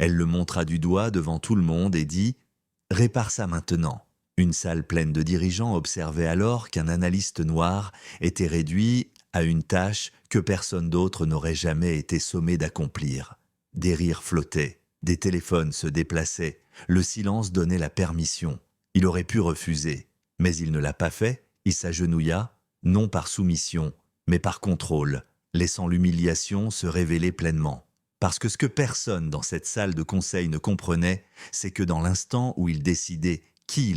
Elle le montra du doigt devant tout le monde et dit « Répare ça maintenant ». Une salle pleine de dirigeants observait alors qu'un analyste noir était réduit à une tâche que personne d'autre n'aurait jamais été sommé d'accomplir. Des rires flottaient, des téléphones se déplaçaient, le silence donnait la permission. Il aurait pu refuser, mais il ne l'a pas fait, il s'agenouilla, non par soumission, mais par contrôle, laissant l'humiliation se révéler pleinement. Parce que ce que personne dans cette salle de conseil ne comprenait, c'est que dans l'instant où il décidait qui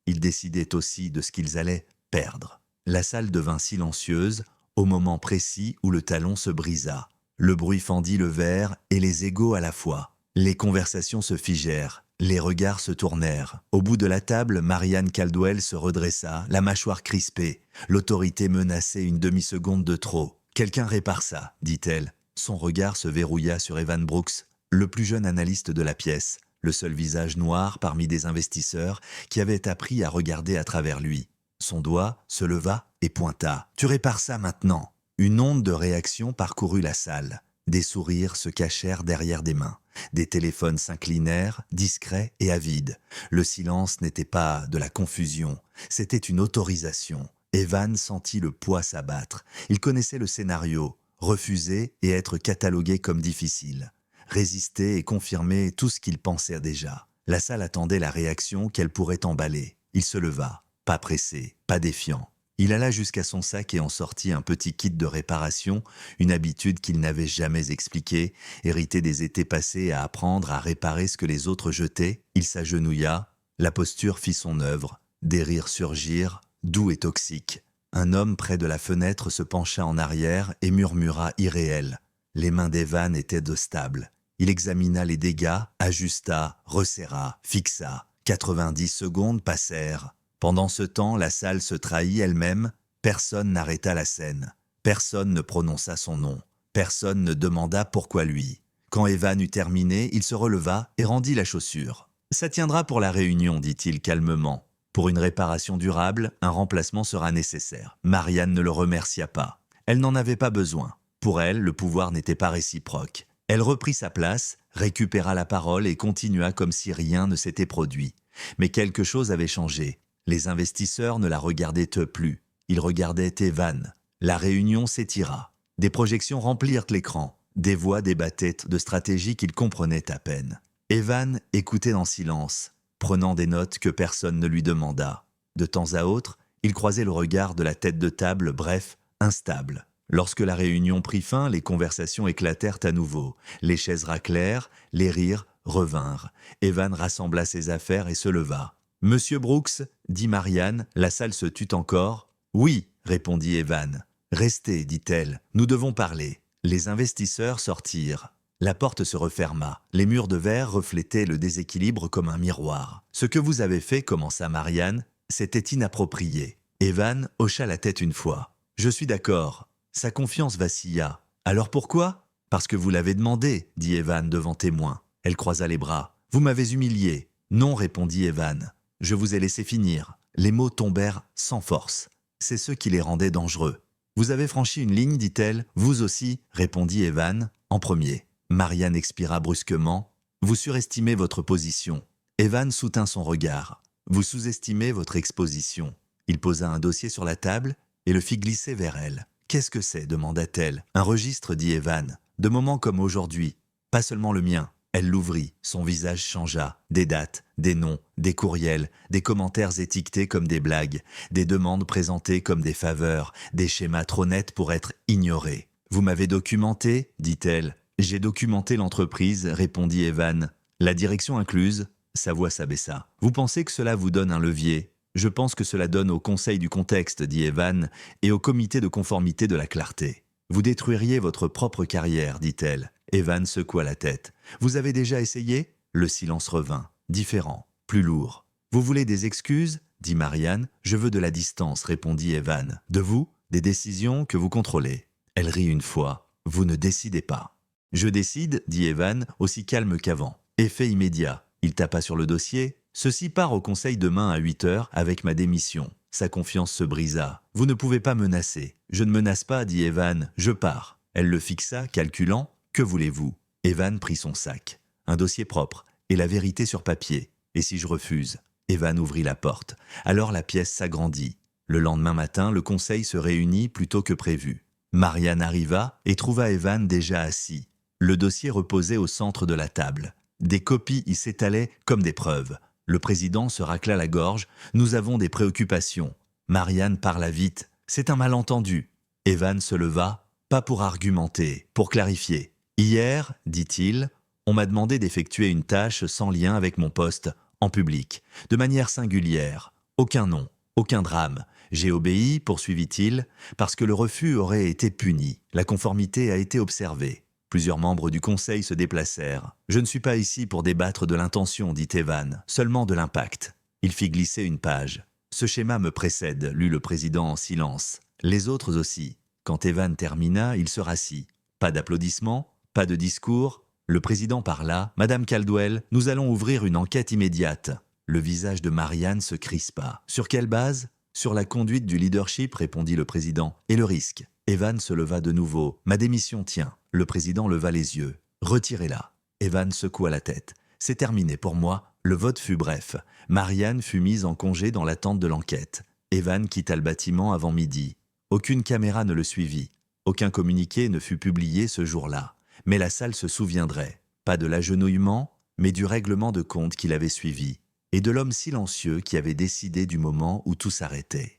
il décidait aussi de ce qu'ils allaient perdre. La salle devint silencieuse au moment précis où le talon se brisa. Le bruit fendit le verre et les égaux à la fois. Les conversations se figèrent, les regards se tournèrent. Au bout de la table, Marianne Caldwell se redressa, la mâchoire crispée. L'autorité menaçait une demi-seconde de trop. « Quelqu'un répare ça », dit-elle. Son regard se verrouilla sur Evan Brooks, le plus jeune analyste de la pièce, le seul visage noir parmi des investisseurs qui avaient appris à regarder à travers lui. Son doigt se leva et pointa. « Tu répares ça maintenant !» Une onde de réaction parcourut la salle. Des sourires se cachèrent derrière des mains. Des téléphones s'inclinèrent, discrets et avides. Le silence n'était pas de la confusion, c'était une autorisation. Evan sentit le poids s'abattre. Il connaissait le scénario, refuser et être catalogué comme difficile. Résister et confirmer tout ce qu'il pensait déjà. La salle attendait la réaction qu'elle pourrait emballer. Il se leva, pas pressé, pas défiant. Il alla jusqu'à son sac et en sortit un petit kit de réparation, une habitude qu'il n'avait jamais expliquée, héritée des étés passés à apprendre à réparer ce que les autres jetaient. Il s'agenouilla, la posture fit son œuvre, des rires surgirent, doux et toxiques. Un homme près de la fenêtre se pencha en arrière et murmura irréel. Les mains d'Evan étaient de stable. Il examina les dégâts, ajusta, resserra, fixa. 90 secondes passèrent. Pendant ce temps, la salle se trahit elle-même. Personne n'arrêta la scène. Personne ne prononça son nom. Personne ne demanda pourquoi lui. Quand Evan eut terminé, il se releva et rendit la chaussure. « Ça tiendra pour la réunion, dit-il calmement. Pour une réparation durable, un remplacement sera nécessaire. » Marianne ne le remercia pas. Elle n'en avait pas besoin. Pour elle, le pouvoir n'était pas réciproque. Elle reprit sa place, récupéra la parole et continua comme si rien ne s'était produit. Mais quelque chose avait changé. Les investisseurs ne la regardaient plus. Ils regardaient Evan. La réunion s'étira. Des projections remplirent l'écran. Des voix débattaient de stratégies qu'il comprenait à peine. Evan écoutait en silence, prenant des notes que personne ne lui demanda. De temps à autre, il croisait le regard de la tête de table, bref, instable. Lorsque la réunion prit fin, les conversations éclatèrent à nouveau. Les chaises raclèrent, les rires revinrent. Evan rassembla ses affaires et se leva. « Monsieur Brooks » dit Marianne, la salle se tut encore. « Oui » répondit Evan. « Restez » dit-elle, « nous devons parler. » Les investisseurs sortirent. La porte se referma. Les murs de verre reflétaient le déséquilibre comme un miroir. « Ce que vous avez fait » commença Marianne, « c'était inapproprié. » Evan hocha la tête une fois. « Je suis d'accord. » Sa confiance vacilla. « Alors pourquoi ?»« Parce que vous l'avez demandé » dit Evan devant témoin. Elle croisa les bras. « Vous m'avez humilié. »« Non » répondit Evan. « Je vous ai laissé finir. » Les mots tombèrent sans force. C'est ce qui les rendait dangereux. « Vous avez franchi une ligne, dit-elle. « Vous aussi, répondit Evan, en premier. Marianne expira brusquement. « Vous surestimez votre position. » Evan soutint son regard. « Vous sous-estimez votre exposition. » Il posa un dossier sur la table et le fit glisser vers elle. « Qu'est-ce que c'est » demanda-t-elle. « Un registre, dit Evan. De moments comme aujourd'hui. Pas seulement le mien. » Elle l'ouvrit, son visage changea. Des dates, des noms, des courriels, des commentaires étiquetés comme des blagues, des demandes présentées comme des faveurs, des schémas trop nets pour être ignorés. « Vous m'avez documenté » dit-elle. « J'ai documenté l'entreprise » répondit Evan. « La direction incluse ?» Sa voix s'abaissa. « Vous pensez que cela vous donne un levier ? Je pense que cela donne au Conseil du contexte, dit Evan, et au Comité de conformité de la clarté. Vous détruiriez votre propre carrière, dit-elle. Evan secoua la tête. « Vous avez déjà essayé ?» Le silence revint, différent, plus lourd. « Vous voulez des excuses ?» dit Marianne. « Je veux de la distance, répondit Evan. « De vous, des décisions que vous contrôlez. » Elle rit une fois. « Vous ne décidez pas. »« Je décide, dit Evan, aussi calme qu'avant. Effet immédiat. » Il tapa sur le dossier. « Ceci part au conseil demain à 8 heures avec ma démission. » Sa confiance se brisa. « Vous ne pouvez pas menacer. »« Je ne menace pas, dit Evan. Je pars. » Elle le fixa, calculant. « Que voulez-vous » Evan prit son sac. un dossier propre, et la vérité sur papier. Et si je refuse? Evan ouvrit la porte. Alors la pièce s'agrandit. Le lendemain matin, le conseil se réunit plus tôt que prévu. Marianne arriva et trouva Evan déjà assis. Le dossier reposait au centre de la table. Des copies y s'étalaient comme des preuves. Le président se racla la gorge. « Nous avons des préoccupations. » Marianne parla vite. « C'est un malentendu. » Evan se leva, pas pour argumenter, pour clarifier. « Hier, dit-il, on m'a demandé d'effectuer une tâche sans lien avec mon poste, en public, de manière singulière. Aucun nom, aucun drame. J'ai obéi, poursuivit-il, parce que le refus aurait été puni. La conformité a été observée. Plusieurs membres du conseil se déplacèrent. « Je ne suis pas ici pour débattre de l'intention, dit Evan, seulement de l'impact. » Il fit glisser une page. « Ce schéma me précède, lut le président en silence. Les autres aussi. » Quand Evan termina, il se rassit. Pas d'applaudissements, pas de discours. Le président parla. « Madame Caldwell, nous allons ouvrir une enquête immédiate. » Le visage de Marianne se crispa. « Sur quelle base ? » « Sur la conduite du leadership, répondit le président. « Et le risque ?» Evan se leva de nouveau. « Ma démission tient. » Le président leva les yeux. « Retirez-la. » Evan secoua la tête. « C'est terminé pour moi. » Le vote fut bref. Marianne fut mise en congé dans l'attente de l'enquête. Evan quitta le bâtiment avant midi. Aucune caméra ne le suivit. Aucun communiqué ne fut publié ce jour-là. Mais la salle se souviendrait. Pas de l'agenouillement, mais du règlement de compte qu'il avait suivi. Et de l'homme silencieux qui avait décidé du moment où tout s'arrêtait.